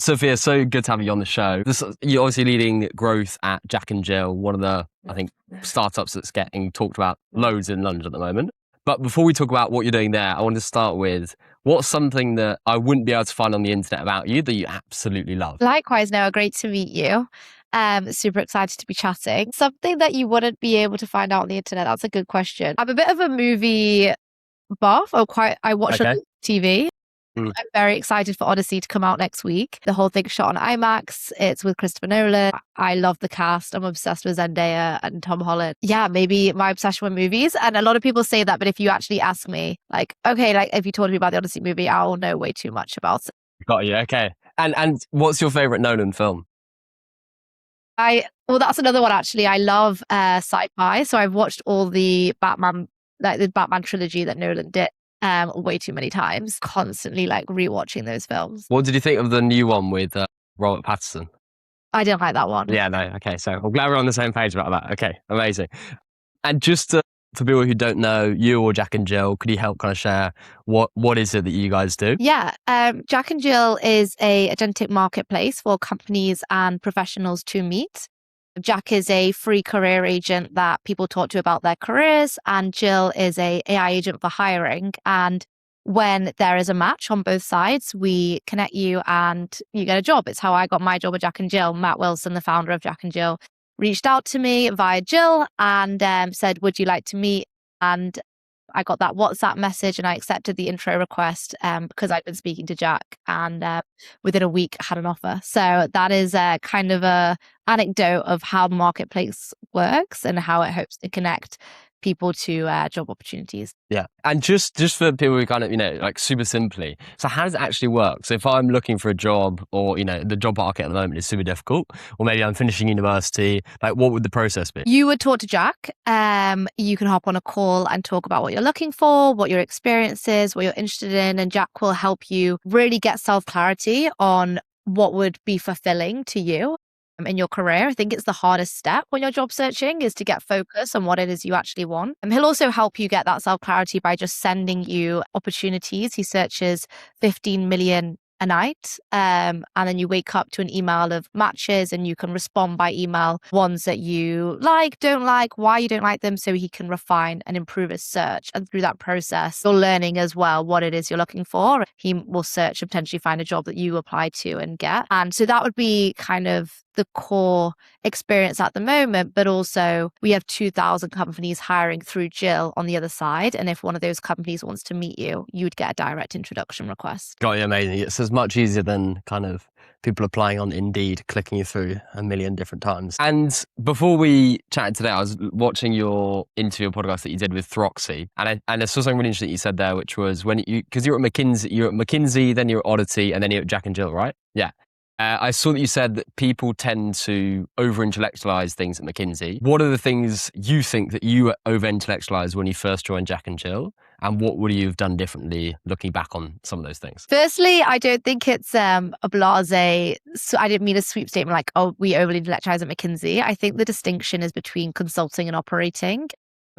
Sophia, so good to have you on the show. You're obviously leading growth at Jack and Jill, one of the, I think, startups that's getting talked about loads in London at the moment. But before we talk about what you're doing there, I want to start with what's something that I wouldn't be able to find on the internet about you that you absolutely love? Likewise, Noah, great to meet you. Super excited to be chatting. Something that you wouldn't be able to find out on the internet. That's a good question. I'm a bit of a movie buff. I watch a lot of TV. I'm very excited for Odyssey to come out next week. The whole thing's shot on IMAX. It's with Christopher Nolan. I love the cast. I'm obsessed with Zendaya and Tom Holland. Yeah, maybe my obsession with movies. And a lot of people say that, but if you actually ask me, like, okay, like if you told me about the Odyssey movie, I'll know way too much about it. Got you. Okay. And what's your favorite Nolan film? Well, that's another one actually. I love sci-fi. So I've watched all the Batman trilogy that Nolan did. Way too many times, constantly like rewatching those films. What did you think of the new one with Robert Pattinson? I didn't like that one. Yeah, no. Okay, so I'm glad we're on the same page about that. Okay, amazing. And just for people who don't know you or Jack and Jill, could you help kind of share what is it that you guys do? Yeah, Jack and Jill is a agentic marketplace for companies and professionals to meet. Jack is a free career agent that people talk to about their careers, and Jill is a AI agent for hiring. And when there is a match on both sides, we connect you and you get a job. It's how I got my job at Jack and Jill. Matt Wilson, the founder of Jack and Jill, reached out to me via Jill and said, would you like to meet? And I got that WhatsApp message and I accepted the intro request because I'd been speaking to Jack, and within a week I had an offer. So that is kind of a anecdote of how the marketplace works and how it hopes to connect people to job opportunities. Yeah. And just for people who kind of, like super simply, so how does it actually work? So if I'm looking for a job or, the job market at the moment is super difficult, or maybe I'm finishing university, like what would the process be? You would talk to Jack. You can hop on a call and talk about what you're looking for, what your experience is, what you're interested in, and Jack will help you really get self-clarity on what would be fulfilling to you in your career. I think it's the hardest step when you're job searching, is to get focus on what it is you actually want. And he'll also help you get that self-clarity by just sending you opportunities. He searches 15 million a night. And then you wake up to an email of matches and you can respond by email, ones that you like, don't like, why you don't like them, so he can refine and improve his search. And through that process, you're learning as well what it is you're looking for. He will search and potentially find a job that you apply to and get. And so that would be kind of the core experience at the moment, but also we have 2,000 companies hiring through Jill on the other side. And if one of those companies wants to meet you, you would get a direct introduction request. Got you, amazing. It's as much easier than kind of people applying on Indeed, clicking you through a million different times. And before we chatted today, I was watching your interview podcast that you did with Throxy, and I saw something really interesting you said there, which was because you're at McKinsey, then you're at Oddity, and then you're at Jack and Jill, right? Yeah. I saw that you said that people tend to over-intellectualize things at McKinsey. What are the things you think that you over-intellectualized when you first joined Jack and Jill? And what would you have done differently looking back on some of those things? Firstly, I don't think it's a blasé. So I didn't mean a sweep statement like, oh, we overly intellectualize at McKinsey. I think the distinction is between consulting and operating.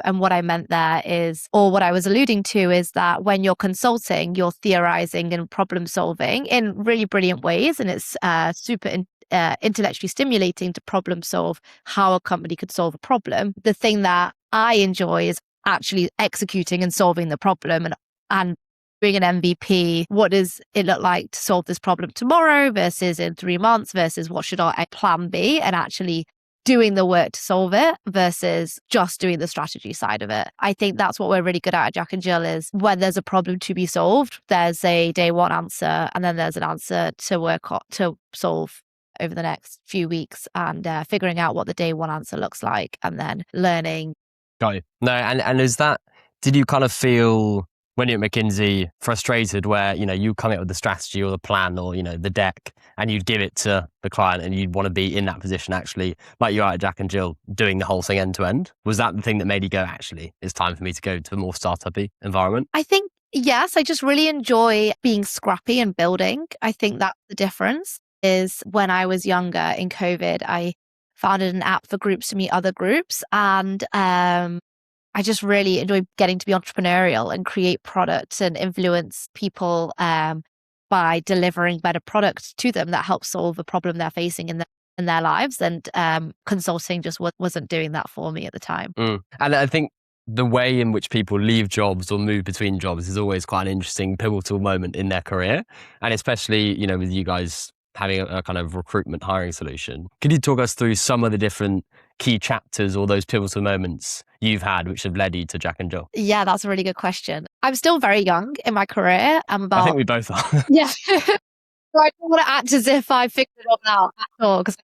And what I meant there is, or what I was alluding to is that when you're consulting, you're theorizing and problem solving in really brilliant ways. And it's super intellectually stimulating to problem solve how a company could solve a problem. The thing that I enjoy is actually executing and solving the problem and doing an MVP. What does it look like to solve this problem tomorrow versus in 3 months versus what should our plan be, and actually doing the work to solve it versus just doing the strategy side of it. I think that's what we're really good at Jack and Jill, is when there's a problem to be solved, there's a day one answer, and then there's an answer to work on, to solve over the next few weeks, and figuring out what the day one answer looks like, and then learning. Got you. No, and did you kind of feel when you're at McKinsey frustrated where, you come up with the strategy or the plan or, the deck, and you'd give it to the client and you'd want to be in that position actually, like you are at Jack and Jill, doing the whole thing end to end? Was that the thing that made you go, actually, it's time for me to go to a more startup-y environment? I think, yes, I just really enjoy being scrappy and building. I think that's the difference. Is when I was younger in COVID, I founded an app for groups to meet other groups. And I just really enjoy getting to be entrepreneurial and create products and influence people by delivering better products to them that help solve a problem they're facing in their lives. And consulting just wasn't doing that for me at the time. And I think the way in which people leave jobs or move between jobs is always quite an interesting pivotal moment in their career. And especially, with you guys having a kind of recruitment hiring solution. Could you talk us through some of the different key chapters or those pivotal moments you've had which have led you to Jack and Jill? Yeah, that's a really good question. I'm still very young in my career. I think we both are. Yeah. So I don't want to act as if I figured it all out at all, because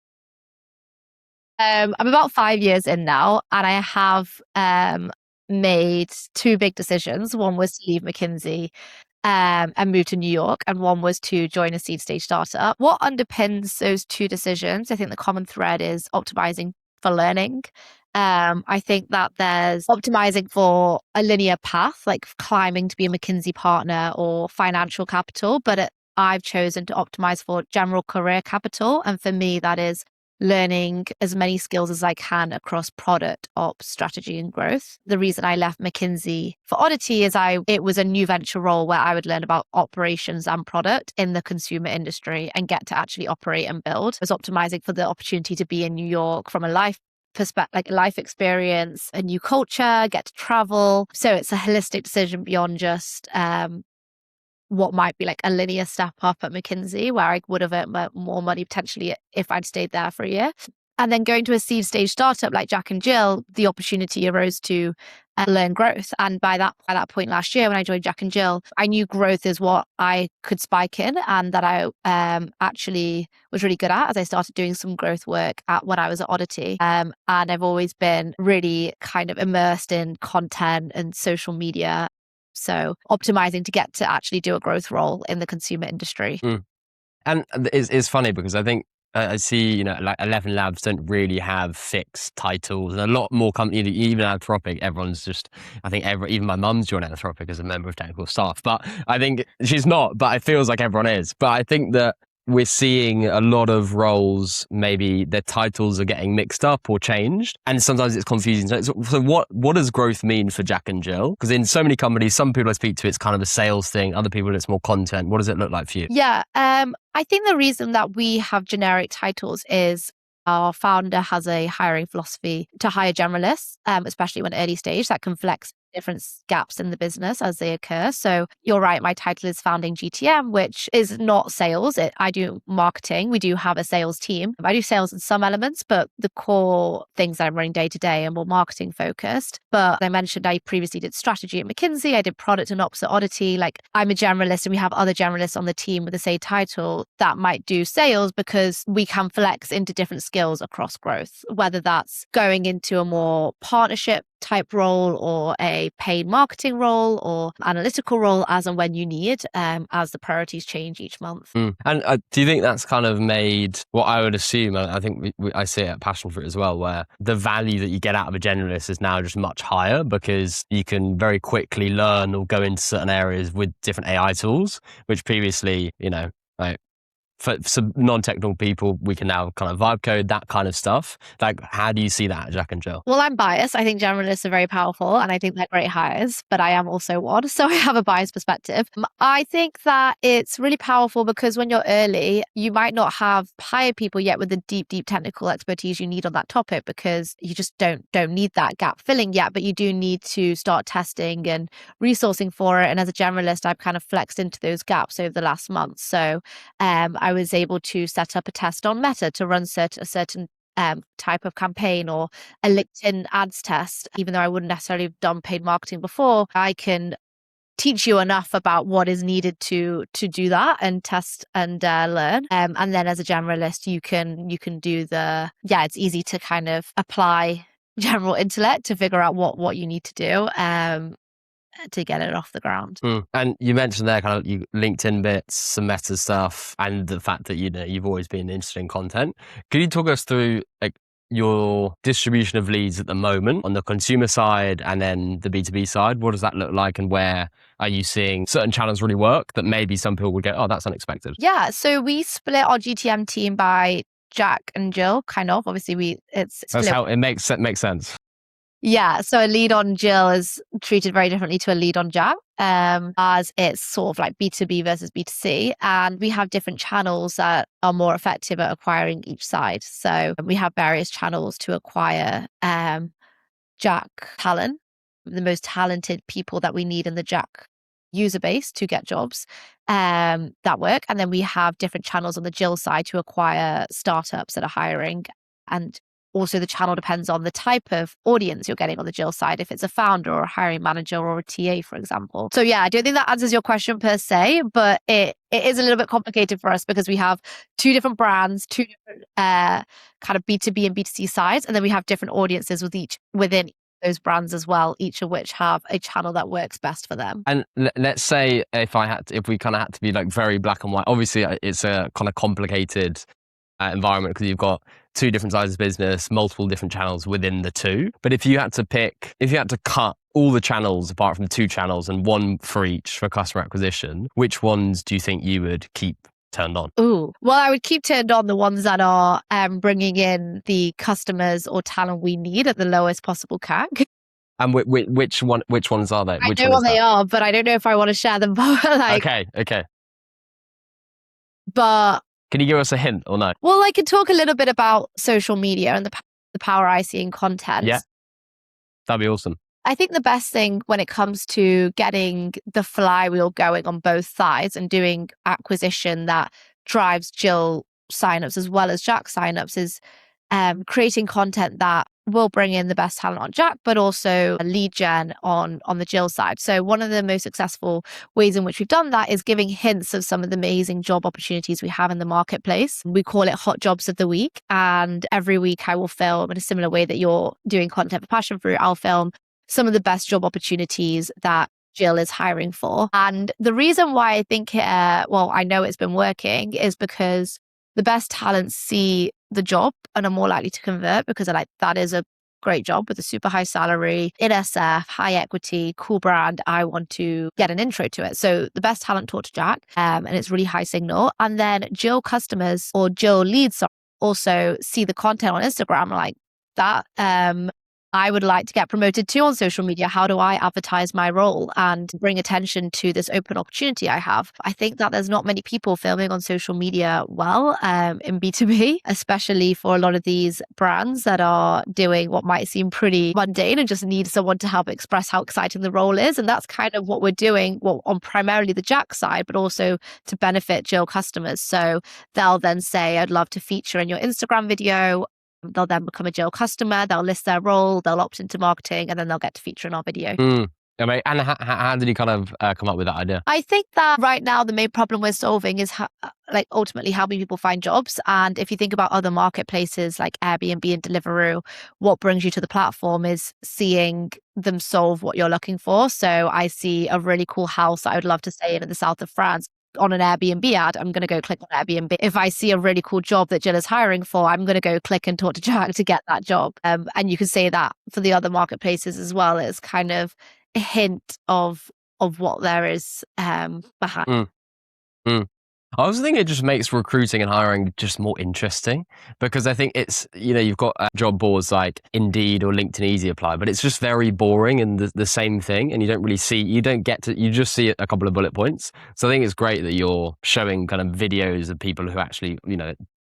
I'm about 5 years in now, and I have made two big decisions. One was to leave McKinsey and move to New York, and one was to join a seed stage startup. What underpins those two decisions? I think the common thread is optimizing for learning. I think that there's optimizing for a linear path, like climbing to be a McKinsey partner or financial capital, but I've chosen to optimize for general career capital. And for me, that is learning as many skills as I can across product, ops, strategy, and growth. The reason I left McKinsey for Oddity is it was a new venture role where I would learn about operations and product in the consumer industry and get to actually operate and build. I was optimizing for the opportunity to be in New York from a life perspective, like a life experience, a new culture, get to travel. So it's a holistic decision beyond just what might be like a linear step up at McKinsey, where I would have earned more money potentially if I'd stayed there for a year. And then going to a seed stage startup like Jack and Jill, the opportunity arose to learn growth. And by that point last year, when I joined Jack and Jill, I knew growth is what I could spike in, and that I actually was really good at as I started doing some growth work when I was at Oddity. And I've always been really kind of immersed in content and social media. So optimizing to get to actually do a growth role in the consumer industry. And it's funny because I think I see, like 11 Labs don't really have fixed titles. And a lot more companies, even Anthropic, everyone's just, I think even my mum's joined Anthropic as a member of technical staff. But I think she's not, but it feels like everyone is. But I think that we're seeing a lot of roles, maybe their titles are getting mixed up or changed, and sometimes it's confusing. So what does growth mean for Jack and Jill? Because in so many companies, some people I speak to, it's kind of a sales thing. Other people, it's more content. What does it look like for you? Yeah, I think the reason that we have generic titles is our founder has a hiring philosophy to hire generalists, especially when early stage, that can flex different gaps in the business as they occur. So you're right, my title is founding GTM, which is not sales. I do marketing. We do have a sales team. I do sales in some elements, but the core things that I'm running day to day are more marketing focused. But I mentioned I previously did strategy at McKinsey. I did product and ops at Oddity. Like, I'm a generalist, and we have other generalists on the team with the same title that might do sales, because we can flex into different skills across growth, whether that's going into a more partnership type role or a paid marketing role or analytical role as and when you need, as the priorities change each month. And do you think that's kind of made what I would assume, I think I see it at Passion Fruit as well, where the value that you get out of a generalist is now just much higher because you can very quickly learn or go into certain areas with different AI tools, which previously, like, for some non-technical people, we can now kind of vibe code, that kind of stuff. Like, how do you see that at Jack and Jill? Well, I'm biased. I think generalists are very powerful, and I think they're great hires, but I am also one, so I have a biased perspective. I think that it's really powerful because when you're early, you might not have hired people yet with the deep technical expertise you need on that topic, because you just don't need that gap filling yet, but you do need to start testing and resourcing for it. And as a generalist, I've kind of flexed into those gaps over the last month. So I was able to set up a test on Meta to run a certain type of campaign, or a LinkedIn ads test. Even though I wouldn't necessarily have done paid marketing before, I can teach you enough about what is needed to do that and test and learn. And then as a generalist, you can do it's easy to kind of apply general intellect to figure out what you need to do to get it off the ground. And you mentioned there kind of you LinkedIn bits, some meta stuff, and the fact that you've always been interested in content. Could you talk us through like your distribution of leads at the moment on the consumer side and then the B2B side? What does that look like, and where are you seeing certain channels really work that maybe some people would go, oh, that's unexpected? Yeah, so we split our GTM team by Jack and Jill, kind of. Obviously, it's split. That's how it makes sense. Yeah, so a lead on Jill is treated very differently to a lead on Jack, as it's sort of like B2B versus B2C. And we have different channels that are more effective at acquiring each side. So we have various channels to acquire Jack talent, the most talented people that we need in the Jack user base to get jobs that work. And then we have different channels on the Jill side to acquire startups that are hiring. And also the channel depends on the type of audience you're getting on the Jill side, if it's a founder or a hiring manager or a TA, for example. So yeah, I don't think that answers your question per se, but it is a little bit complicated for us because we have two different brands, two different kind of B2B and B2C sides, and then we have different audiences within those brands as well, each of which have a channel that works best for them. And let's say if we kind of had to be like very black and white, obviously it's a kind of complicated environment because you've got two different sizes of business, multiple different channels within the two. But if you had to cut all the channels apart from two channels and one for each for customer acquisition, which ones do you think you would keep turned on? Ooh, well, I would keep turned on the ones that are bringing in the customers or talent we need at the lowest possible CAC. And which ones are they? I know what they are, but I don't know if I want to share them. Okay. But can you give us a hint or no? Well, I could talk a little bit about social media and the power I see in content. Yeah, that'd be awesome. I think the best thing when it comes to getting the flywheel going on both sides and doing acquisition that drives Jill signups as well as Jack signups is creating content that will bring in the best talent on Jack, but also a lead gen on the Jill side. So one of the most successful ways in which we've done that is giving hints of some of the amazing job opportunities we have in the marketplace. We call it Hot Jobs of the Week. And every week I will film in a similar way that you're doing content for Passion Fruit. I'll film some of the best job opportunities that Jill is hiring for. And the reason why I think, I know it's been working is because the best talents see the job and are more likely to convert because they're like, that is a great job with a super high salary, in SF, high equity, cool brand. I want to get an intro to it. So the best talent talk to Jack, and it's really high signal. And then Jill customers or Jill leads also see the content on Instagram like that. I would like to get promoted too on social media. How do I advertise my role and bring attention to this open opportunity I have? I think that there's not many people filming on social media well in B2B, especially for a lot of these brands that are doing what might seem pretty mundane and just need someone to help express how exciting the role is. And that's kind of what we're doing on primarily the Jack side, but also to benefit Jill customers. So they'll then say, I'd love to feature in your Instagram video. They'll then become a Jill customer, they'll list their role, they'll opt into marketing, and then they'll get to feature in our video. And how did you kind of come up with that idea? I think that right now the main problem we're solving is ultimately helping people find jobs. And if you think about other marketplaces like Airbnb and Deliveroo, what brings you to the platform is seeing them solve what you're looking for. So I see a really cool house I would love to stay in the south of France. On an Airbnb ad, I'm going to go click on Airbnb. If I see a really cool job that Jill is hiring for, I'm going to go click and talk to Jack to get that job. And you can say that for the other marketplaces as well. It's kind of a hint of what there is behind. I also think it just makes recruiting and hiring just more interesting because I think it's, you've got job boards like Indeed or LinkedIn Easy Apply, but it's just very boring and the same thing. And you just see a couple of bullet points. So I think it's great that you're showing kind of videos of people who actually,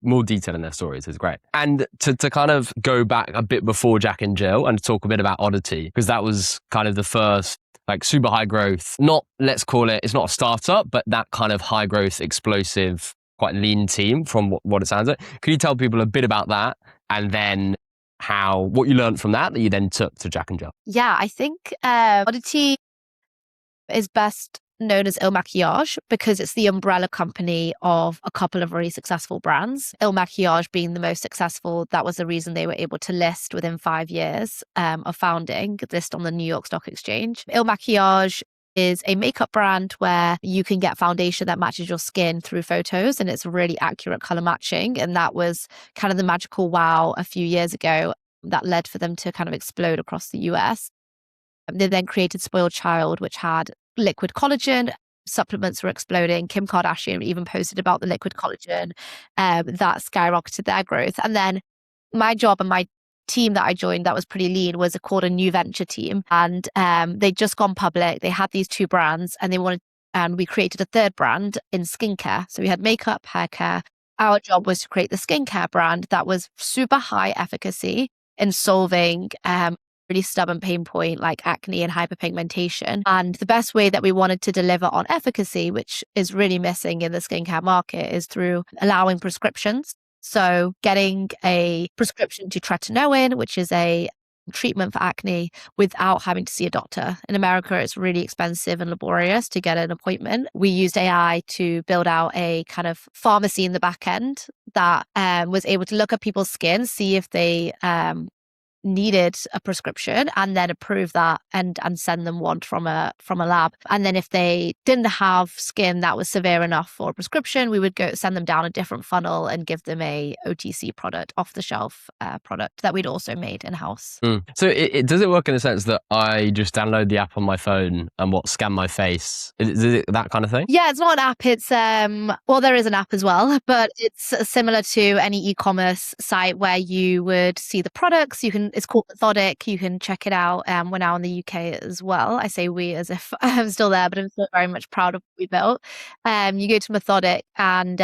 more detail in their stories is great. And to kind of go back a bit before Jack and Jill and talk a bit about Oddity, because that was kind of the first like super high growth, it's not a startup, but that kind of high growth, explosive, quite lean team from what it sounds like. Could you tell people a bit about that and then what you learned from that you then took to Jack and Jill? Yeah, I think Oddity is best known as Il Makiage because it's the umbrella company of a couple of really successful brands. Il Makiage being the most successful, that was the reason they were able to list within 5 years of founding, list on the New York Stock Exchange. Il Makiage is a makeup brand where you can get foundation that matches your skin through photos and it's really accurate color matching. And that was kind of the magical wow a few years ago that led for them to kind of explode across the US. They then created Spoiled Child, which had liquid collagen. Supplements were exploding. Kim Kardashian even posted about the liquid collagen that skyrocketed their growth. And then my job and my team that I joined that was pretty lean was called a new venture team. And they'd just gone public. They had these 2 brands and we created a 3rd brand in skincare. So we had makeup, hair care. Our job was to create the skincare brand that was super high efficacy in solving really stubborn pain point like acne and hyperpigmentation. And the best way that we wanted to deliver on efficacy, which is really missing in the skincare market, is through allowing prescriptions. So getting a prescription to tretinoin, which is a treatment for acne, without having to see a doctor. In America, it's really expensive and laborious to get an appointment. We used AI to build out a kind of pharmacy in the back end that was able to look at people's skin, see if they needed a prescription, and then approve that and send them one from a lab. And then if they didn't have skin that was severe enough for a prescription, we would go send them down a different funnel and give them a OTC product, off the shelf product that we'd also made in-house. So it does it work in the sense that I just download the app on my phone and scan my face? Is it that kind of thing? Yeah, it's not an app. It's well, there is an app as well, but it's similar to any e-commerce site where you would see the products. It's called Methodic. You can check it out. We're now in the UK as well. I say we as if I'm still there, but I'm still very much proud of what we built. You go to Methodic and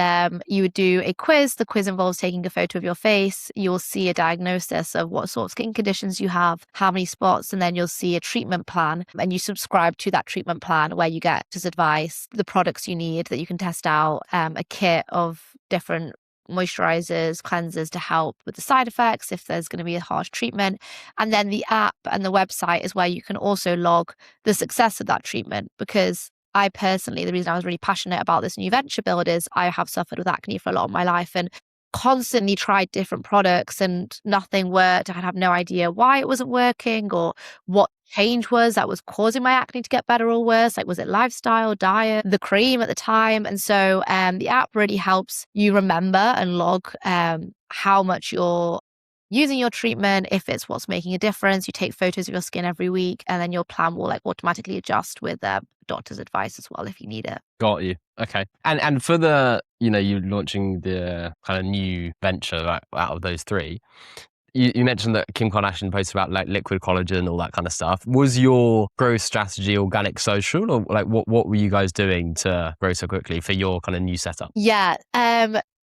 you would do a quiz. The quiz involves taking a photo of your face. You'll see a diagnosis of what sort of skin conditions you have, how many spots, and then you'll see a treatment plan. And you subscribe to that treatment plan where you get just advice, the products you need that you can test out, a kit of different moisturizers, cleansers to help with the side effects if there's going to be a harsh treatment. And then the app and the website is where you can also log the success of that treatment. Because I personally, the reason I was really passionate about this new venture build is I have suffered with acne for a lot of my life and constantly tried different products and nothing worked. I have no idea why it wasn't working or what change was that was causing my acne to get better or worse. Like, was it lifestyle, diet, the cream at the time? And so the app really helps you remember and log how much you're using your treatment. If it's what's making a difference, you take photos of your skin every week, and then your plan will like automatically adjust with doctor's advice as well if you need it. Got you. Okay. And for the, you're launching the kind of new venture out of those 3. You mentioned that Kim Kardashian posted about like liquid collagen, all that kind of stuff. Was your growth strategy organic, social, or like what were you guys doing to grow so quickly for your kind of new setup? Yeah.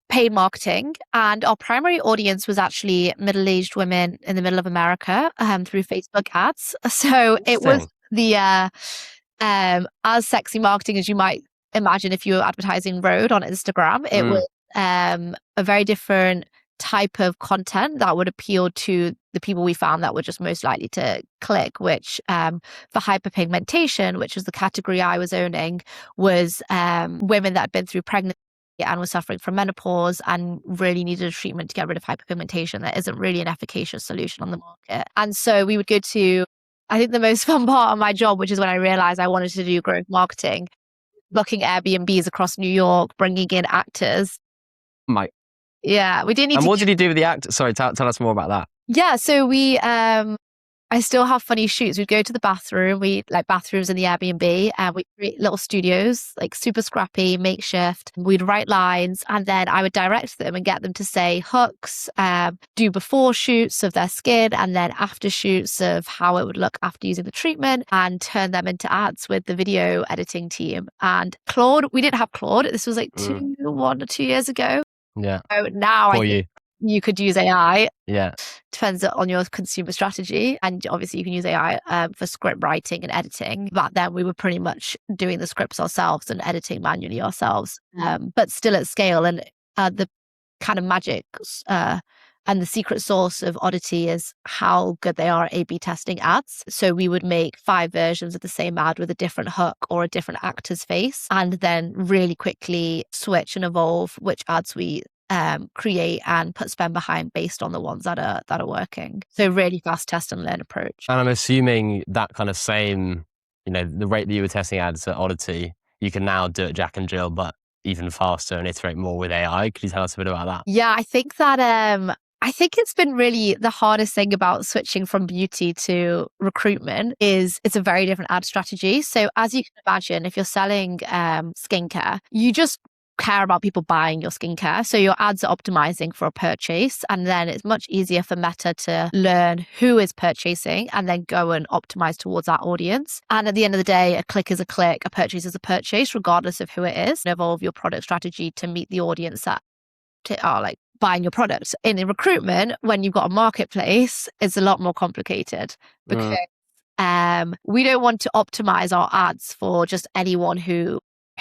Paid marketing, and our primary audience was actually middle-aged women in the middle of America through Facebook ads. So it was the as sexy marketing as you might imagine if you were advertising Rhode on Instagram. It was a very different type of content that would appeal to the people we found that were just most likely to click, which for hyperpigmentation, which was the category I was owning, was women that had been through pregnancy and was suffering from menopause and really needed a treatment to get rid of hyperpigmentation. There isn't really an efficacious solution on the market. And so we would go to, I think the most fun part of my job, which is when I realized I wanted to do growth marketing, booking Airbnbs across New York, bringing in actors. Yeah, we didn't need And what did you do with the actor? Sorry, tell us more about that. Yeah, so we I still have funny shoots. We'd go to the bathroom, we like bathrooms in the Airbnb, and we'd create little studios, like super scrappy, makeshift. We'd write lines, and then I would direct them and get them to say hooks, do before shoots of their skin, and then after shoots of how it would look after using the treatment, and turn them into ads with the video editing team. And Claude, we didn't have Claude. This was like 1 or 2 years ago. Yeah. So now you could use AI. Yeah. Depends on your consumer strategy. And obviously you can use AI for script writing and editing. But then we were pretty much doing the scripts ourselves and editing manually ourselves, but still at scale. And the kind of magic and the secret sauce of Oddity is how good they are at A/B testing ads. So we would make 5 versions of the same ad with a different hook or a different actor's face, and then really quickly switch and evolve which ads we create and put spend behind based on the ones that are working. So really fast test and learn approach. And I'm assuming that kind of same, the rate that you were testing ads at Oddity, you can now do it Jack and Jill, but even faster and iterate more with AI. Could you tell us a bit about that? Yeah, I think that I think it's been really the hardest thing about switching from beauty to recruitment is it's a very different ad strategy. So as you can imagine, if you're selling skincare, you just care about people buying your skincare. So your ads are optimizing for a purchase, and then it's much easier for Meta to learn who is purchasing and then go and optimize towards that audience. And at the end of the day, a click is a click, a purchase is a purchase, regardless of who it is. Evolve your product strategy to meet the audience that are like buying your product. In recruitment, when you've got a marketplace, it's a lot more complicated because we don't want to optimize our ads for just anyone who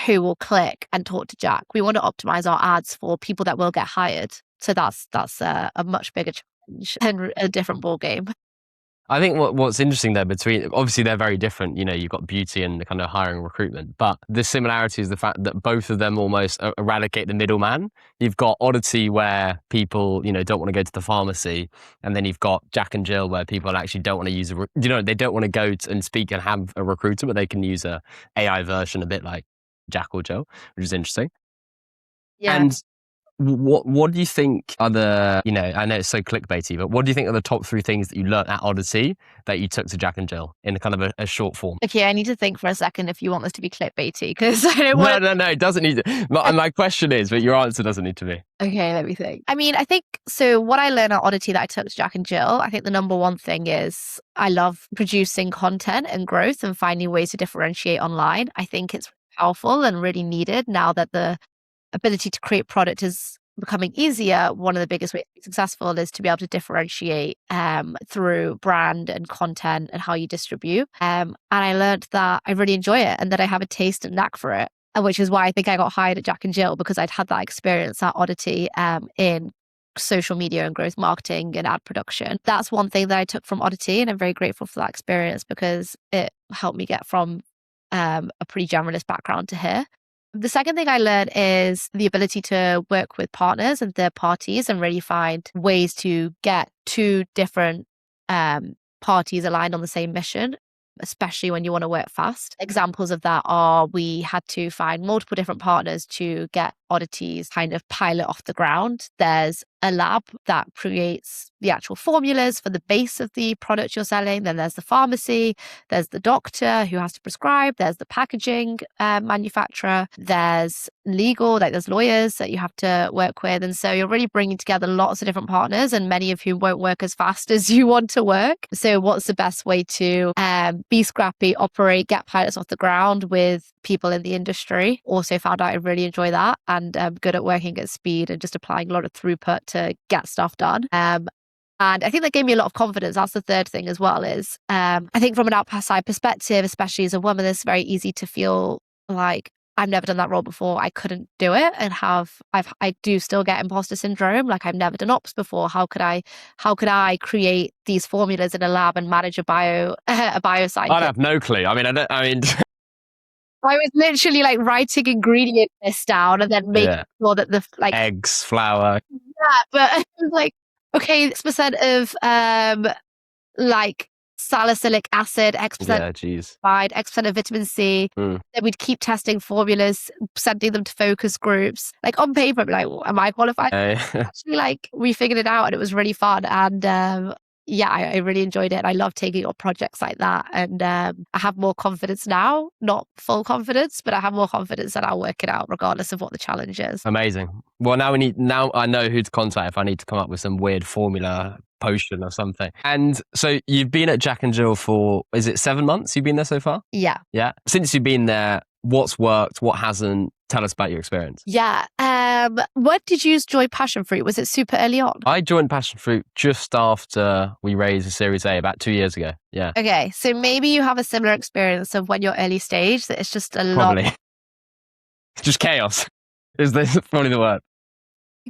will click and talk to Jack. We want to optimize our ads for people that will get hired. So that's a much bigger challenge and a different ball game. I think what's interesting there between, obviously they're very different, you've got beauty and the kind of hiring recruitment, but the similarity is the fact that both of them almost eradicate the middleman. You've got Oddity where people, don't want to go to the pharmacy, and then you've got Jack and Jill where people actually don't want to use they don't want to go and speak and have a recruiter, but they can use a AI version a bit like Jack or Jill, which is interesting. Yeah. And what do you think are the, I know it's so clickbaity, but what do you think are the top 3 things that you learned at Oddity that you took to Jack and Jill in a kind of a short form? Okay, I need to think for a second if you want this to be clickbaity, because I don't want... No, it doesn't need to. My question is, but your answer doesn't need to be. Okay, let me think. I mean, I think, so what I learned at Oddity that I took to Jack and Jill, I think the number one thing is I love producing content and growth and finding ways to differentiate online. I think it's powerful and really needed now that the ability to create product is becoming easier. One of the biggest ways to be successful is to be able to differentiate through brand and content and how you distribute. And I learned that I really enjoy it and that I have a taste and knack for it, which is why I think I got hired at Jack and Jill, because I'd had that experience at Oddity in social media and growth marketing and ad production. That's one thing that I took from Oddity, and I'm very grateful for that experience because it helped me get from a pretty generalist background to here. The second thing I learned is the ability to work with partners and third parties and really find ways to get 2 different parties aligned on the same mission, especially when you want to work fast. Examples of that are we had to find multiple different partners to get Oddity's kind of pilot off the ground. There's a lab that creates the actual formulas for the base of the product you're selling. Then there's the pharmacy, there's the doctor who has to prescribe, there's the packaging manufacturer, there's legal, like there's lawyers that you have to work with. And so you're really bringing together lots of different partners, and many of whom won't work as fast as you want to work. So what's the best way to be scrappy, operate, get pilots off the ground with people in the industry? Also found out I really enjoy that, and I'm good at working at speed and just applying a lot of throughput to get stuff done. And I think that gave me a lot of confidence. That's the third thing as well is, I think from an outside perspective, especially as a woman, it's very easy to feel like I've never done that role before. I couldn't do it, and I do still get imposter syndrome. Like I've never done ops before. How could I create these formulas in a lab and manage a bioscientist? I'd have no clue. I I was literally like writing ingredient list down and then making sure that the eggs, flour. Yeah, but it was like, okay, X% of like salicylic acid, X% X% of vitamin C. Then we'd keep testing formulas, sending them to focus groups. Like on paper, I'd be like, am I qualified? Actually, like we figured it out and it was really fun. And I really enjoyed it. I love taking on projects like that. And I have more confidence now, not full confidence, but I have more confidence that I'll work it out regardless of what the challenge is. Amazing. Well, now I know who to contact if I need to come up with some weird formula potion or something. And so you've been at Jack and Jill for, is it 7 months you've been there so far? Yeah. Yeah. Since you've been there, what's worked, what hasn't? Tell us about your experience. Yeah. When did you join Passion Fruit? Was it super early on? I joined Passion Fruit just after we raised a Series A about 2 years ago. Yeah. Okay. So maybe you have a similar experience of when you're early stage, that it's just a Probably. lot. Just chaos. Is this probably the word?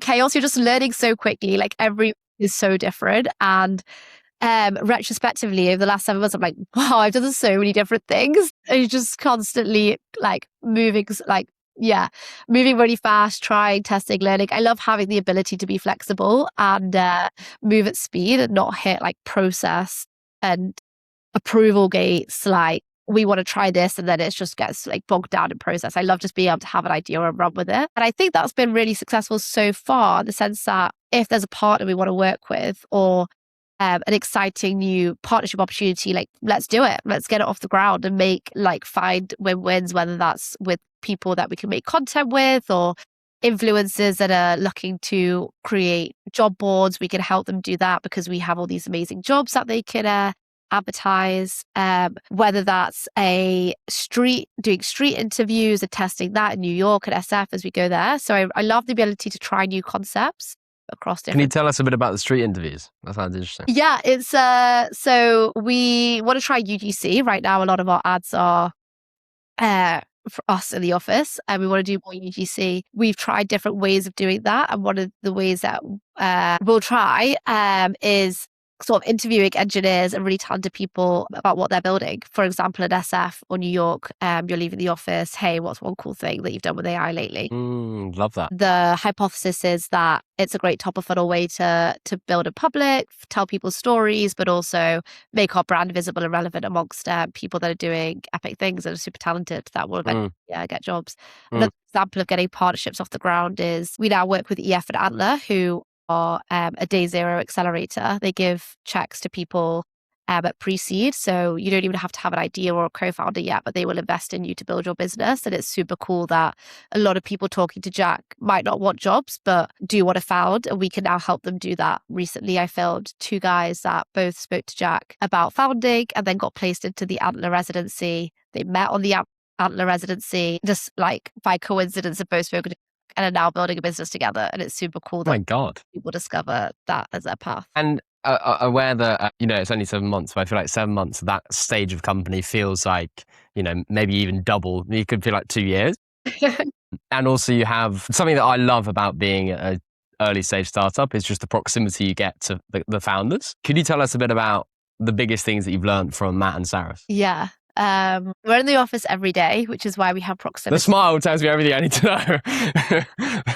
Chaos. You're just learning so quickly. Like every is so different. And retrospectively over the last 7 months, I'm like, wow, I've done so many different things. It's just constantly like moving really fast, trying, testing, learning. I love having the ability to be flexible and move at speed and not hit like process and approval gates. Like we want to try this and then it just gets like bogged down in process. I love just being able to have an idea and run with it. And I think that's been really successful so far, in the sense that if there's a partner we want to work with or an exciting new partnership opportunity, like let's do it. Let's get it off the ground and find win-wins, whether that's with people that we can make content with or influencers that are looking to create job boards, we can help them do that because we have all these amazing jobs that they can advertise. Whether that's doing street interviews and testing that in New York and SF as we go there. So I love the ability to try new concepts across different. Can you tell us a bit about the street interviews? That sounds interesting. Yeah, it's so we want to try UGC right now. A lot of our ads are for us in the office, and we want to do more UGC. We've tried different ways of doing that, and one of the ways that we'll try is sort of interviewing engineers and really talented people about what they're building. For example, in SF or New York, you're leaving the office. Hey, what's one cool thing that you've done with AI lately? Love that. The hypothesis is that it's a great top of funnel way to build in public, tell people stories, but also make our brand visible and relevant amongst people that are doing epic things and are super talented that will get jobs. Another example of getting partnerships off the ground is we now work with EF and Antler, who are a day zero accelerator. They give checks to people at pre-seed. So you don't even have to have an idea or a co-founder yet, but they will invest in you to build your business. And it's super cool that a lot of people talking to Jack might not want jobs, but do want to found. And we can now help them do that. Recently, I filmed 2 guys that both spoke to Jack about founding and then got placed into the Antler residency. They met on the Antler residency, just like by coincidence of both spoken to and are now building a business together. And it's super cool that people discover that as their path. And aware that, it's only 7 months, but I feel like 7 months, that stage of company feels like, maybe even double. You could feel like 2 years. And also you have something that I love about being an early stage startup is just the proximity you get to the founders. Could you tell us a bit about the biggest things that you've learned from Matt and Saras? Yeah. We're in the office every day, which is why we have proximity. The smile tells me everything I need to know.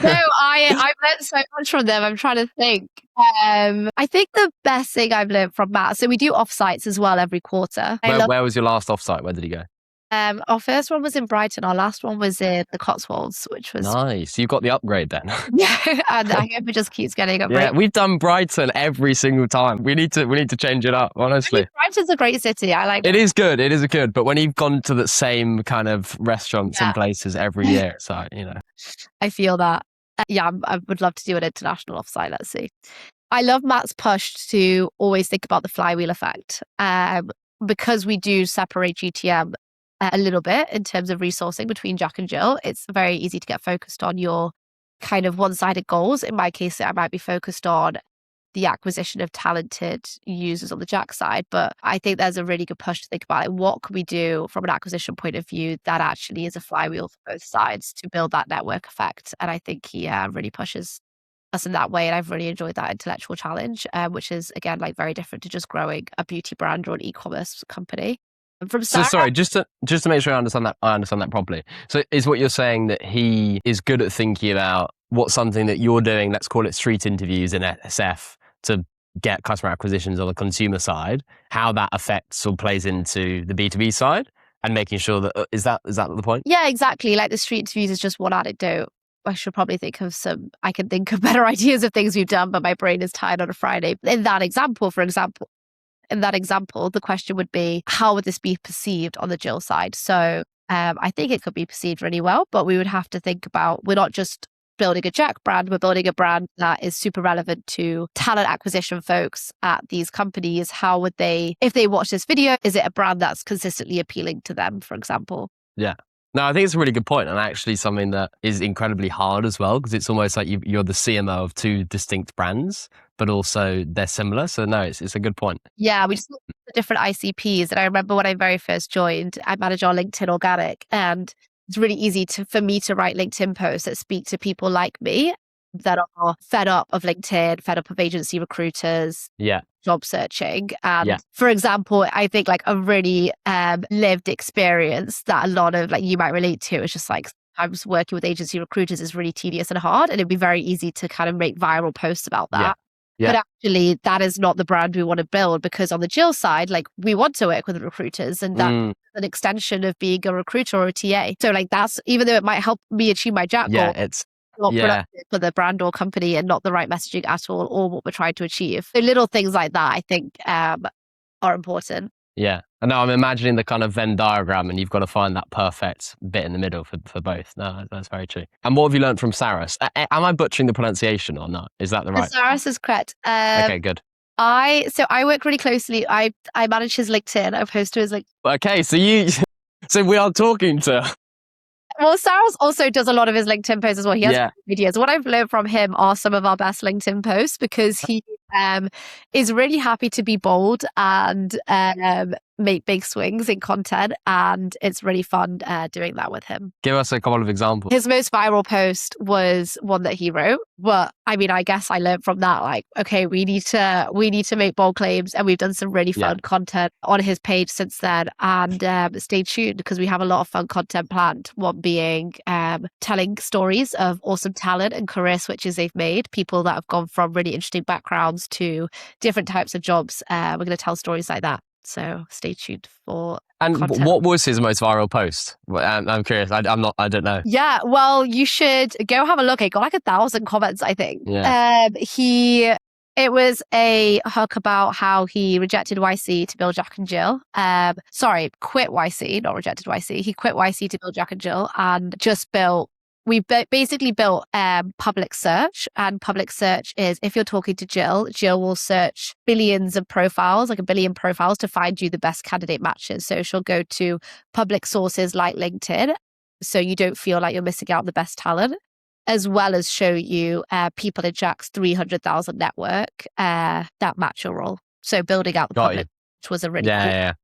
No, I've learned so much from them. I'm trying to think. I think the best thing I've learned from Matt, so we do offsites as well every quarter. Where was your last offsite? Where did he go? Our first one was in Brighton. Our last one was in the Cotswolds, which was nice. You've got the upgrade then. Yeah, and I hope it just keeps getting upgraded. Yeah, we've done Brighton every single time. We need to change it up, honestly. Brighton's a great city. I like it. It is good. It is good. But when you've gone to the same kind of restaurants and places every year, it's like, I feel that. I would love to do an international offsite. Let's see. I love Matt's push to always think about the flywheel effect. Because we do separate GTM a little bit in terms of resourcing between Jack and Jill, it's very easy to get focused on your kind of one-sided goals. In my case, I might be focused on the acquisition of talented users on the Jack side, but I think there's a really good push to think about what can we do from an acquisition point of view that actually is a flywheel for both sides to build that network effect. And I think he really pushes us in that way. And I've really enjoyed that intellectual challenge, which is, again, like very different to just growing a beauty brand or an e-commerce company. So sorry, just to make sure I understand that properly. So is what you're saying that he is good at thinking about what's something that you're doing, let's call it street interviews in SF, to get customer acquisitions on the consumer side, how that affects or plays into the B2B side, and making sure that, is that the point? Yeah, exactly. Like the street interviews is just one anecdote. I should probably think of I can think of better ideas of things we've done, but my brain is tired on a Friday. In that example, the question would be, how would this be perceived on the Jill side? So I think it could be perceived really well, but we would have to think about, we're not just building a Jack brand, we're building a brand that is super relevant to talent acquisition folks at these companies. How would they, if they watch this video, is it a brand that's consistently appealing to them, for example? Yeah. No, I think it's a really good point, and actually something that is incredibly hard as well, because it's almost like you're the CMO of 2 distinct brands, but also they're similar. So no, it's a good point. Yeah, we just looked at the different ICPs. And I remember when I very first joined, I manage our LinkedIn organic, and it's really easy for me to write LinkedIn posts that speak to people like me that are fed up of LinkedIn, fed up of agency recruiters, job searching. And for example, I think like a really lived experience that a lot of you might relate to is just like, sometimes working with agency recruiters is really tedious and hard, and it'd be very easy to kind of make viral posts about that. But actually, that is not the brand we want to build, because on the Jill side, we want to work with recruiters, and that's an extension of being a recruiter or a TA. So that's, even though it might help me achieve my Jack goal, it's not productive for the brand or company, and not the right messaging at all, or what we're trying to achieve. So little things like that, I think, are important. Yeah. And now I'm imagining the kind of Venn diagram, and you've got to find that perfect bit in the middle for both. No, that's very true. And what have you learned from Saras? Am I butchering the pronunciation or not? Is that the right? Saras is correct. Okay, good. I work really closely. I manage his LinkedIn. I post to his LinkedIn. Okay, so we are talking to. Well, Saras also does a lot of his LinkedIn posts as well. He has videos. What I've learned from him are some of our best LinkedIn posts, because he is really happy to be bold and make big swings in content. And it's really fun doing that with him. Give us a couple of examples. His most viral post was one that he wrote. But I mean, I guess I learned from that, like, okay, we need to make bold claims, and we've done some really fun content on his page since then. And stay tuned, because we have a lot of fun content planned. One being telling stories of awesome talent and career switches they've made, people that have gone from really interesting backgrounds to different types of jobs. We're going to tell stories like that. So stay tuned for. And content. What was his most viral post? I'm curious. I don't know. Yeah, well, you should go have a look. It got like 1,000 comments, I think. Yeah. It was a hook about how he rejected YC to build Jack and Jill. Quit YC, not rejected YC. He quit YC to build Jack and Jill, and just built. We basically built public search, and public search is, if you're talking to Jill will search billions of profiles, like 1 billion profiles, to find you the best candidate matches. So she'll go to public sources like LinkedIn, so you don't feel like you're missing out on the best talent, as well as show you people in Jack's 300,000 network that match your role. So building out the public, which was a really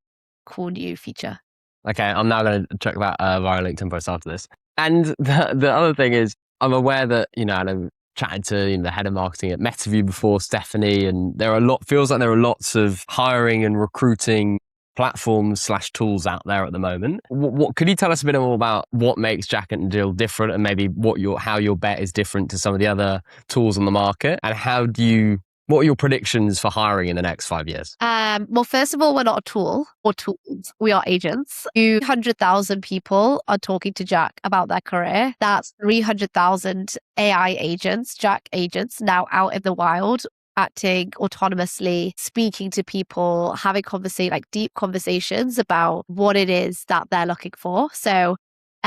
cool new feature. Okay, I'm now going to check that via LinkedIn post after this. And the other thing is, I'm aware that, and I've chatted to the head of marketing at MetaView before, Stephanie, and feels like there are lots of hiring and recruiting platforms/tools out there at the moment. What could you tell us a bit more about what makes Jack and Jill different, and maybe how your bet is different to some of the other tools on the market, and what are your predictions for hiring in the next 5 years? Well, first of all, we're not a tool or tools. We are agents. 200,000 people are talking to Jack about their career. That's 300,000 AI agents, Jack agents, now out in the wild, acting autonomously, speaking to people, having deep conversations about what it is that they're looking for. So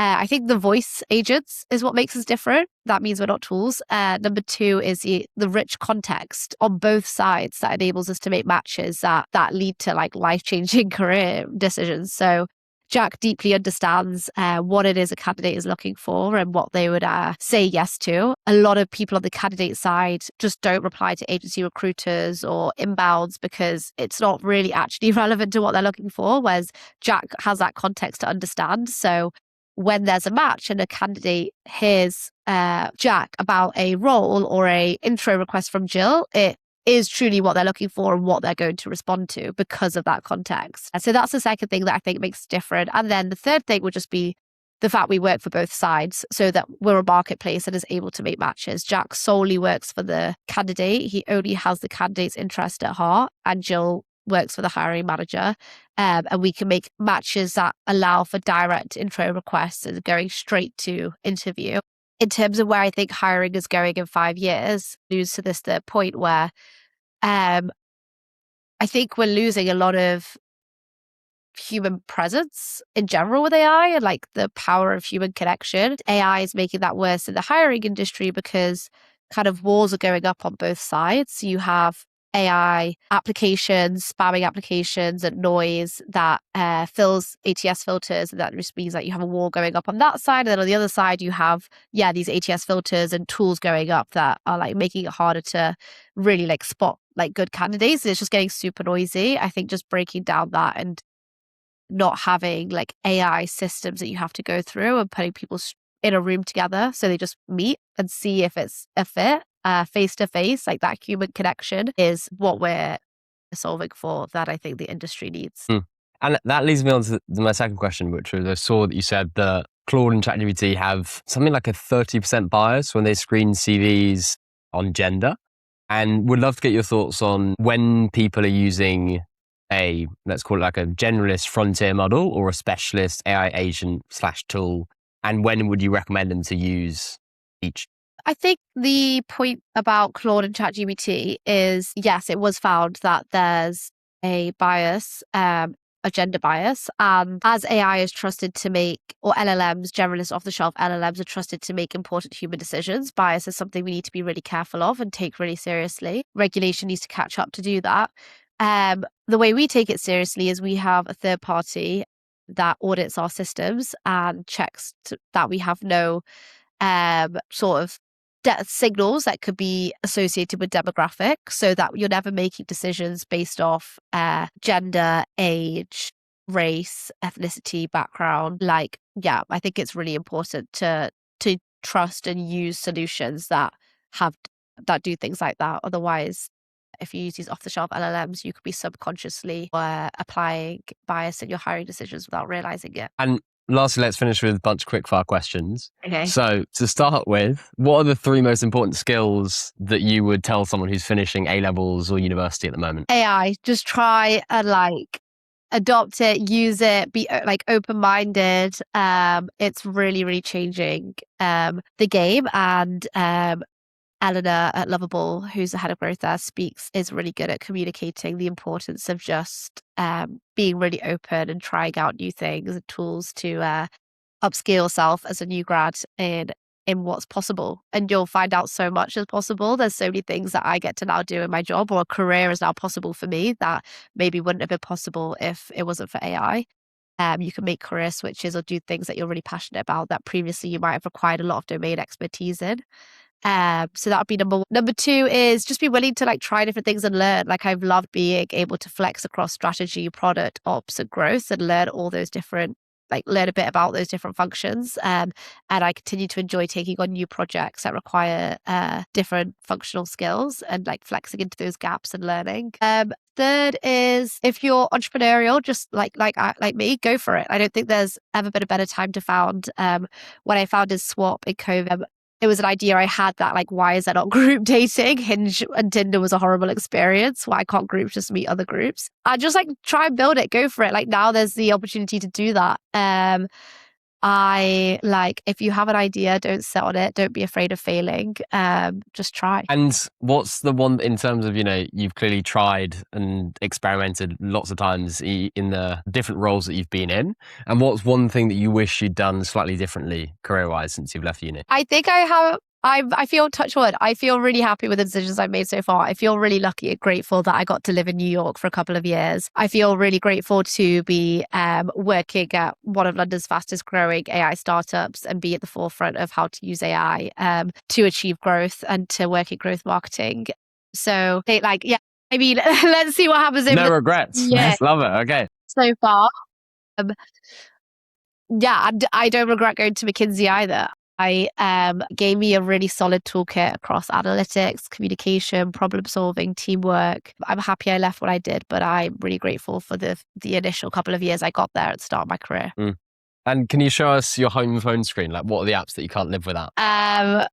I think the voice agents is what makes us different. That means we're not tools. Number 2 is the rich context on both sides that enables us to make matches that lead to life-changing career decisions. So Jack deeply understands what it is a candidate is looking for and what they would say yes to. A lot of people on the candidate side just don't reply to agency recruiters or inbounds because it's not really actually relevant to what they're looking for, whereas Jack has that context to understand. So when there's a match and a candidate hears Jack about a role or a intro request from Jill, it is truly what they're looking for and what they're going to respond to because of that context. And so that's the second thing that I think makes it different. And then the third thing would just be the fact we work for both sides, so that we're a marketplace that is able to make matches. Jack solely works for the candidate. He only has the candidate's interest at heart, and Jill works for the hiring manager. And we can make matches that allow for direct intro requests and going straight to interview. In terms of where I think hiring is going in 5 years, lose to this the point where I think we're losing a lot of human presence in general with AI and the power of human connection. AI is making that worse in the hiring industry because kind of walls are going up on both sides. So you have AI applications, spamming applications and noise that fills ATS filters. And that just means that you have a wall going up on that side. And then on the other side, you have, these ATS filters and tools going up that are making it harder to really spot good candidates. And it's just getting super noisy. I think just breaking down that and not having AI systems that you have to go through and putting people in a room together so they just meet and see if it's a fit face to face, that human connection is what we're solving for, that I think the industry needs. And that leads me on to my second question, which was I saw that you said that Claude and ChatGPT have something like a 30% bias when they screen CVs on gender, and would love to get your thoughts on when people are using let's call it a generalist frontier model or a specialist AI agent / tool, and when would you recommend them to use each? I think the point about Claude and ChatGPT is, yes, it was found that there's a bias, a a gender bias. And as AI is trusted to make, or LLMs, generalist off-the-shelf LLMs are trusted to make important human decisions, bias is something we need to be really careful of and take really seriously. Regulation needs to catch up to do that. The way we take it seriously is we have a third party that audits our systems and checks that we have no sort of signals that could be associated with demographic, so that you're never making decisions based off gender, age, race, ethnicity, background. Like, yeah, I think it's really important to trust and use solutions that do things like that. Otherwise, if you use these off-the-shelf LLMs, you could be subconsciously applying bias in your hiring decisions without realizing it. And lastly, let's finish with a bunch of quickfire questions. Okay. So to start with, what are the 3 most important skills that you would tell someone who's finishing A-levels or university at the moment? AI, just try and adopt it, use it, be open-minded. It's really, really changing the game. And Eleanor at Lovable, who's the head of growth there, is really good at communicating the importance of just being really open and trying out new things and tools to upskill yourself as a new grad in what's possible. And you'll find out so much is possible. There's so many things that I get to now do in my job, or a career is now possible for me that maybe wouldn't have been possible if it wasn't for AI. You can make career switches or do things that you're really passionate about that previously you might have required a lot of domain expertise in. So that would be number 1. Number 2 is just be willing to try different things and learn. I've loved being able to flex across strategy, product, ops, and growth, and learn all those different, learn a bit about those different functions. And I continue to enjoy taking on new projects that require different functional skills and flexing into those gaps and learning. Third is, if you're entrepreneurial, just like me, go for it. I don't think there's ever been a better time to found. When I founded Swap in COVID, it was an idea I had that why is there not group dating? Hinge and Tinder was a horrible experience. Why can't groups just meet other groups? I just try and build it, go for it. Now there's the opportunity to do that. If you have an idea, don't sit on it. Don't be afraid of failing. Just try. And what's the one, in terms of, you've clearly tried and experimented lots of times in the different roles that you've been in. And what's one thing that you wish you'd done slightly differently career-wise since you've left uni? I think I feel, touch wood, I feel really happy with the decisions I've made so far. I feel really lucky and grateful that I got to live in New York for a couple of years. I feel really grateful to be working at one of London's fastest growing AI startups and be at the forefront of how to use AI to achieve growth and to work in growth marketing. So let's see what happens. No regrets. Yeah. Love it. Okay. So far. I don't regret going to McKinsey either. I gave me a really solid toolkit across analytics, communication, problem solving, teamwork. I'm happy I left what I did, but I'm really grateful for the initial couple of years I got there at the start of my career. And can you show us your home phone screen? What are the apps that you can't live without? I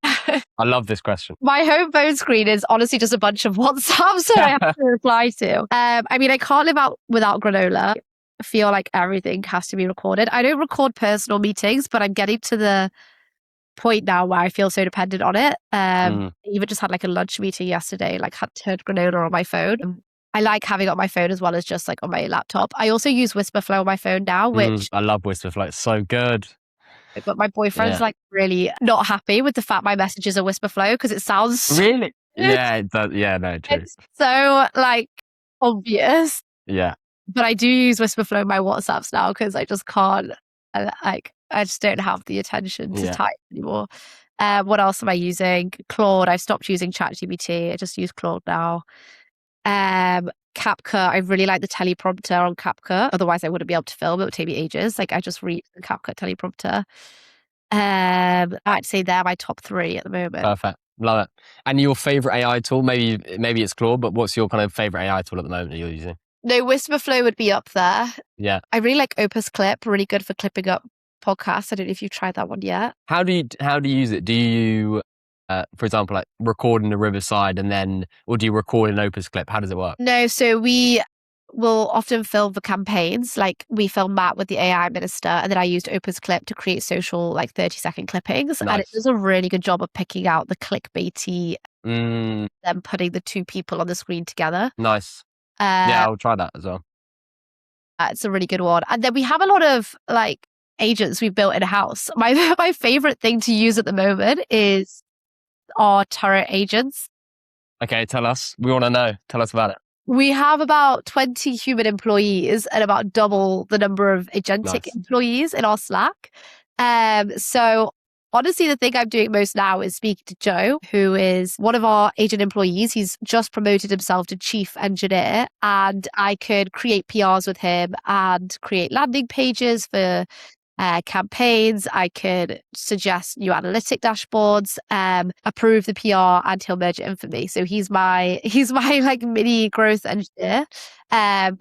love this question. My home phone screen is honestly just a bunch of WhatsApps that I have to reply to. I can't live without granola. I feel like everything has to be recorded. I don't record personal meetings, but I'm getting to the point now where I feel so dependent on it. I even just had a lunch meeting yesterday, had turned granola on my phone. I like having it on my phone as well as just on my laptop. I also use Whisperflow on my phone now, which I love Whisperflow. It's so good. But my boyfriend's really not happy with the fact my messages are Whisperflow because it sounds really. Yeah, it does. Yeah, no, true. It's so obvious. Yeah. But I do use Whisperflow in my WhatsApps now because I just can't. I just don't have the attention to type anymore. What else am I using? Claude. I've stopped using ChatGPT. I just use Claude now. CapCut. I really like the teleprompter on CapCut. Otherwise, I wouldn't be able to film. It would take me ages. I just read the CapCut teleprompter. I'd say they're my top 3 at the moment. Perfect. Love it. And your favorite AI tool? Maybe it's Claude, but what's your kind of favorite AI tool at the moment that you're using? No, Whisperflow would be up there. Yeah. I really like Opus Clip. Really good for clipping up podcasts. I don't know if you've tried that one yet. How do you use it? Do you, for example, record in the Riverside or do you record in Opus Clip? How does it work? No, so we will often film the campaigns. We film Matt with the AI minister, and then I used Opus Clip to create social 30-second clippings. Nice. And it does a really good job of picking out the clickbaity then putting the 2 people on the screen together. Nice. Yeah, I'll try that as well. It's a really good one. And then we have a lot of like agents we've built in-house. My favorite thing to use at the moment is our turret agents. Okay, tell us. We want to know. Tell us about it. We have about 20 human employees and about double the number of agentic employees in our Slack. So honestly, the thing I'm doing most now is speaking to Joe, who is one of our agent employees. He's just promoted himself to chief engineer, and I could create PRs with him and create landing pages for campaigns. I could suggest new analytic dashboards, approve the PR, and he'll merge it in for me. So he's my like mini growth engineer.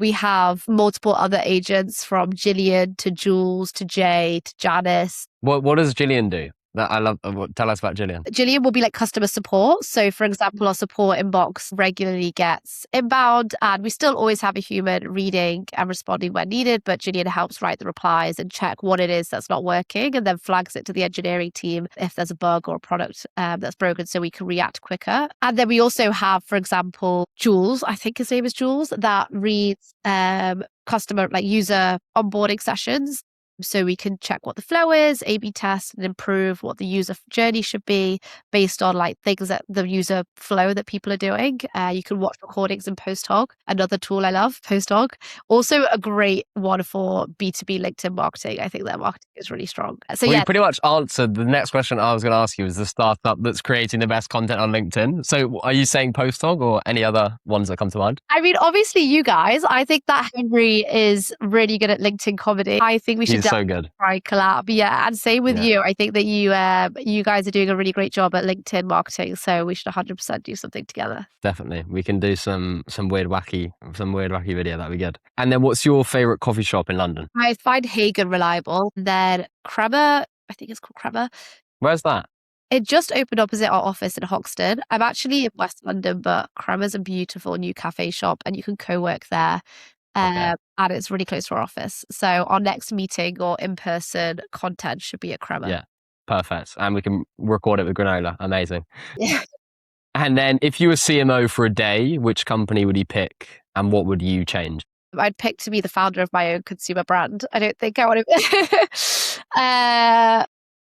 We have multiple other agents, from Gillian to Jules to Jay to Janice. What does Gillian do? I love. Tell us about Gillian. Gillian will be like customer support. So, for example, our support inbox regularly gets inbound, and we still always have a human reading and responding when needed. But Gillian helps write the replies and check what it is that's not working, and then flags it to the engineering team if there's a bug or a product that's broken, so we can react quicker. And then we also have, for example, Jules. I think his name is Jules, that reads customer like user onboarding sessions. So we can check what the flow is, A/B test, and improve what the user journey should be based on like things that the user flow that people are doing. You can watch recordings in PostHog, another tool I love, PostHog. Also a great one for B2B LinkedIn marketing. I think their marketing is really strong. So you pretty much answered the next question I was going to ask you, is the startup that's creating the best content on LinkedIn. So are you saying PostHog or any other ones that come to mind? I mean, obviously you guys. I think that Henry is really good at LinkedIn comedy. I think we should so good. Try collab. Yeah. And same with you. I think that you guys are doing a really great job at LinkedIn marketing. So we should 100% do something together. Definitely. We can do some weird wacky video. That'd be good. And then what's your favorite coffee shop in London? I find Hagen reliable. Then Crema, I think it's called Crema. Where's that? It just opened opposite our office in Hoxton. I'm actually in West London, but Crema's a beautiful new cafe shop, and you can co-work there. And it's really close to our office. So our next meeting or in-person content should be at Crema. Yeah, perfect. And we can record it with granola. Amazing. Yeah. And then if you were CMO for a day, which company would you pick and what would you change? I'd pick to be the founder of my own consumer brand. I don't think I want to...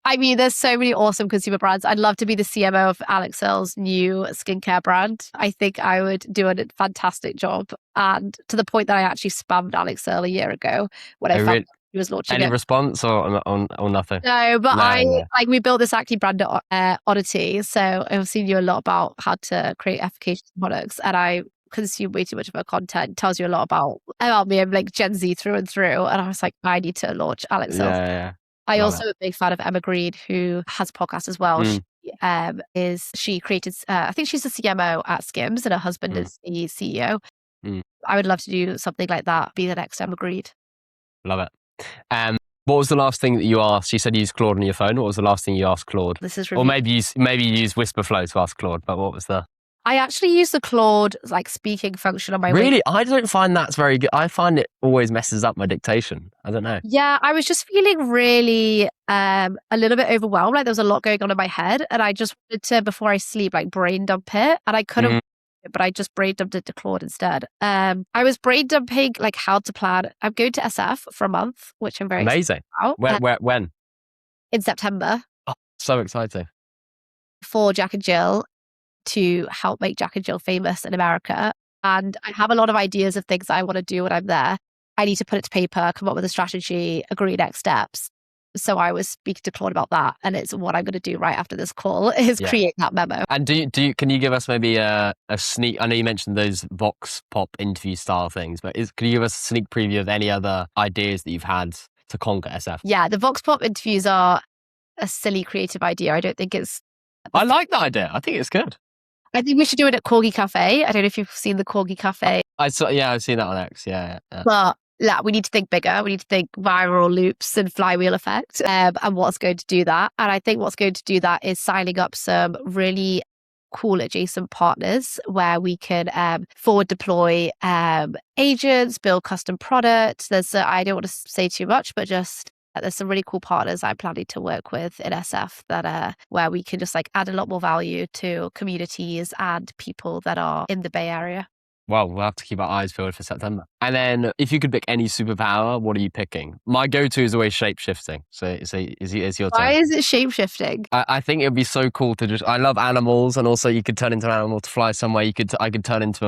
I mean, there's so many awesome consumer brands. I'd love to be the CMO of Alex Earle's new skincare brand. I think I would do a fantastic job. And to the point that I actually spammed Alex Earle a year ago when I found he was launching Any response or nothing? No, but we built this acne brand at Oddity. So I've seen you a lot about how to create efficacious products. And I consume way too much of her content. It tells you a lot about me. I'm like Gen Z through and through. And I was like, I need to launch Alex Earle. Yeah. I also am a big fan of Emma Green, who has a podcast as well. She created, I think she's the CMO at Skims, and her husband is the CEO. I would love to do something like that, be the next Emma Green. Love it. What was the last thing that you asked? You said you used Claude on your phone. What was the last thing you asked Claude? Or maybe you use Whisperflow to ask Claude, but what was the... I actually use the Claude like speaking function on my I don't find that's very good. I find it always messes up my dictation. I don't know. Yeah, I was just feeling really a little bit overwhelmed. Like there was a lot going on in my head, and I just wanted to, before I sleep, like brain dump it, and I couldn't. But I just brain dumped it to Claude instead. I was brain dumping like how to plan. I'm going to SF for a month, which I'm very amazing. Excited about. When? In September. Oh, so exciting. For Jack and Jill, to help make Jack and Jill famous in America. And I have a lot of ideas of things I want to do when I'm there. I need to put it to paper, come up with a strategy, agree next steps. So I was speaking to Claude about that, and it's what I'm going to do right after this call is create that memo. And can you give us maybe a sneak? I know you mentioned those Vox Pop interview style things, but can you give us a sneak preview of any other ideas that you've had to conquer SF? Yeah, the Vox Pop interviews are a silly creative idea. I don't think it's... I like that idea. I think it's good. I think we should do it at Corgi Cafe. I don't know if you've seen the Corgi Cafe. I've seen that on X. Yeah. But we need to think bigger. We need to think viral loops and flywheel effect, and what's going to do that. And I think what's going to do that is signing up some really cool adjacent partners where we can forward deploy agents, build custom products. I don't want to say too much, but just there's some really cool partners I'm planning to work with in SF that where we can just like add a lot more value to communities and people that are in the Bay Area. Well, we'll have to keep our eyes peeled for September. And then if you could pick any superpower, what are you picking? My go-to is always shape-shifting. So it's your Why turn. is it shape-shifting? I think it'd be so cool to I love animals, and also you could turn into an animal to fly somewhere. I could turn into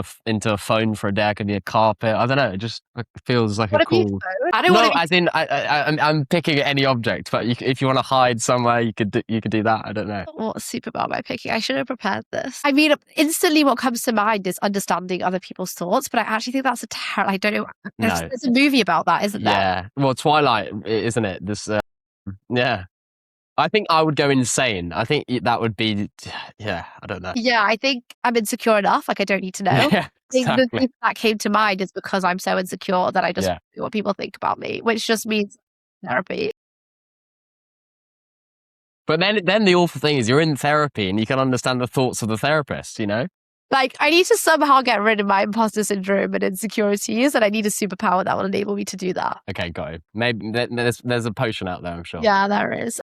a phone for a day. I could be a carpet. I don't know. It just feels like a cool. I don't want to be. As in I'm picking any object, but if you want to hide somewhere, you could do that. I don't know. What superpower am I picking? I should have prepared this. I mean, instantly what comes to mind is understanding other people's thoughts, but I actually think that's I don't know. There's a movie about that, isn't there? Yeah. Well, Twilight, isn't it? This. Yeah. I think I would go insane. I think that would be, yeah, I don't know. Yeah, I think I'm insecure enough. Like, I don't need to know. Yeah, I think the exactly. thing that came to mind is because I'm so insecure that I just Yeah. do what people think about me, which just means therapy. But then the awful thing is you're in therapy and you can understand the thoughts of the therapist, you know? Like, I need to somehow get rid of my imposter syndrome and insecurities, and I need a superpower that will enable me to do that. Okay, got it. Maybe there's a potion out there, I'm sure. Yeah, there is.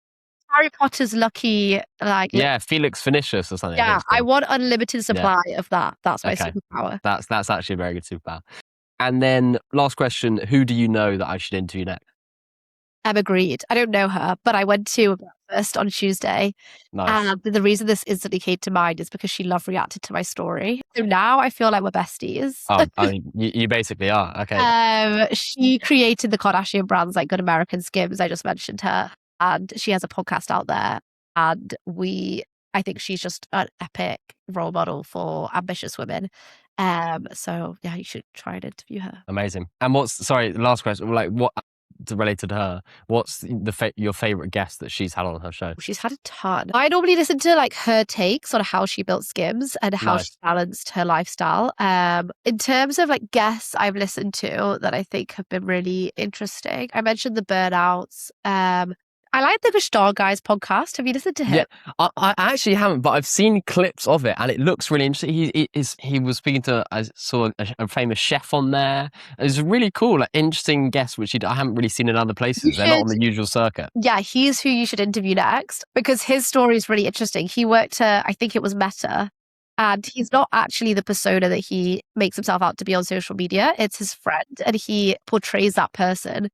Harry Potter's lucky, like... Yeah, Felix Fenicius or something. Yeah, I want unlimited supply of that. That's my superpower. That's actually a very good superpower. And then last question, who do you know that I should interview next? Emma Grede. I don't know her, but I went to a breakfast on Tuesday. Nice. And the reason this instantly came to mind is because she love reacted to my story. So now I feel like we're besties. Oh, I mean, you basically are. Okay. She created the Kardashian brands like Good American Skims. I just mentioned her. And she has a podcast out there. And I think she's just an epic role model for ambitious women. So yeah, you should try and interview her. Amazing. And last question, like what related to her, what's your favorite guest that she's had on her show? She's had a ton. I normally listen to like her takes on how she built Skims and how she balanced her lifestyle. In terms of like guests I've listened to that I think have been really interesting, I mentioned the Burnouts. I like the Gestalt Guys podcast. Have you listened to him? Yeah, I actually haven't, but I've seen clips of it and it looks really interesting. He was speaking to, I saw a famous chef on there. It was really cool, like interesting guests, which I haven't really seen in other places. They're not on the usual circuit. Yeah, he's who you should interview next because his story is really interesting. He worked at, I think it was Meta, and he's not actually the persona that he makes himself out to be on social media. It's his friend and he portrays that person.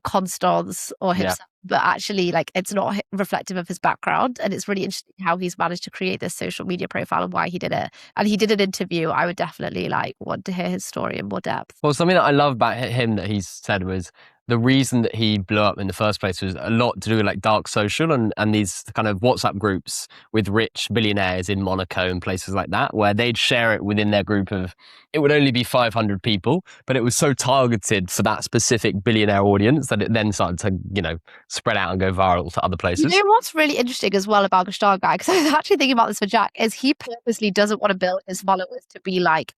Constance or himself, but actually like it's not reflective of his background, and it's really interesting how he's managed to create this social media profile and why he did it. And he did an interview. I would definitely like want to hear his story in more depth. Well, something that I love about him that he's said was the reason that he blew up in the first place was a lot to do with like dark social and these kind of WhatsApp groups with rich billionaires in Monaco and places like that, where they'd share it within their group of, it would only be 500 people, but it was so targeted for that specific billionaire audience that it then started to, spread out and go viral to other places. You know what's really interesting as well about Gestalt Guy, because I was actually thinking about this for Jack, is he purposely doesn't want to build his followers to be like,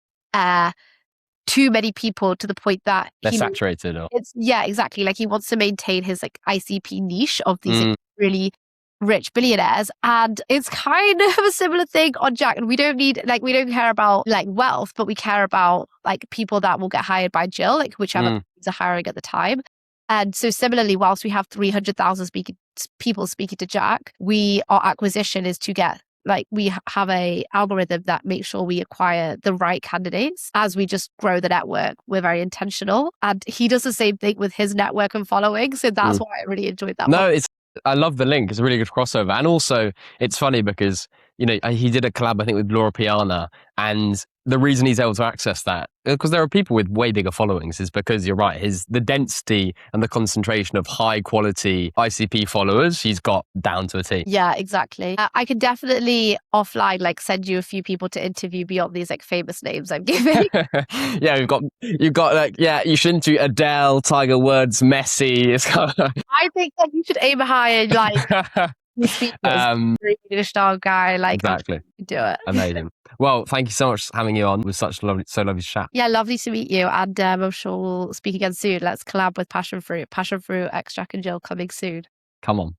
too many people to the point that they're saturated. Yeah, exactly. Like he wants to maintain his like ICP niche of these really rich billionaires, and it's kind of a similar thing on Jack. And we don't care about like wealth, but we care about like people that will get hired by Jill, like whichever is hiring at the time. And so similarly, whilst we have 300,000 people speaking to Jack, our acquisition is to get. Like we have a algorithm that makes sure we acquire the right candidates as we just grow the network. We're very intentional, and he does the same thing with his network and following. So that's why I really enjoyed that. I love the link. It's a really good crossover, and also it's funny because he did a collab I think with Laura Piana, and the reason he's able to access that, because there are people with way bigger followings, is because you're right, the density and the concentration of high quality ICP followers he's got down to a T. Yeah, exactly. I could definitely offline like send you a few people to interview beyond these like famous names I'm giving. Yeah, you've got like, yeah, you should interview Adele, Tiger Woods, Messi. I think that you should aim high and like Gestalt Guy, like exactly. Do it. Amazing. Well, thank you so much for having you on. It was so lovely to chat. Yeah, lovely to meet you, and I'm sure we'll speak again soon. Let's collab with Passion Fruit x Jack and Jill coming soon. Come on.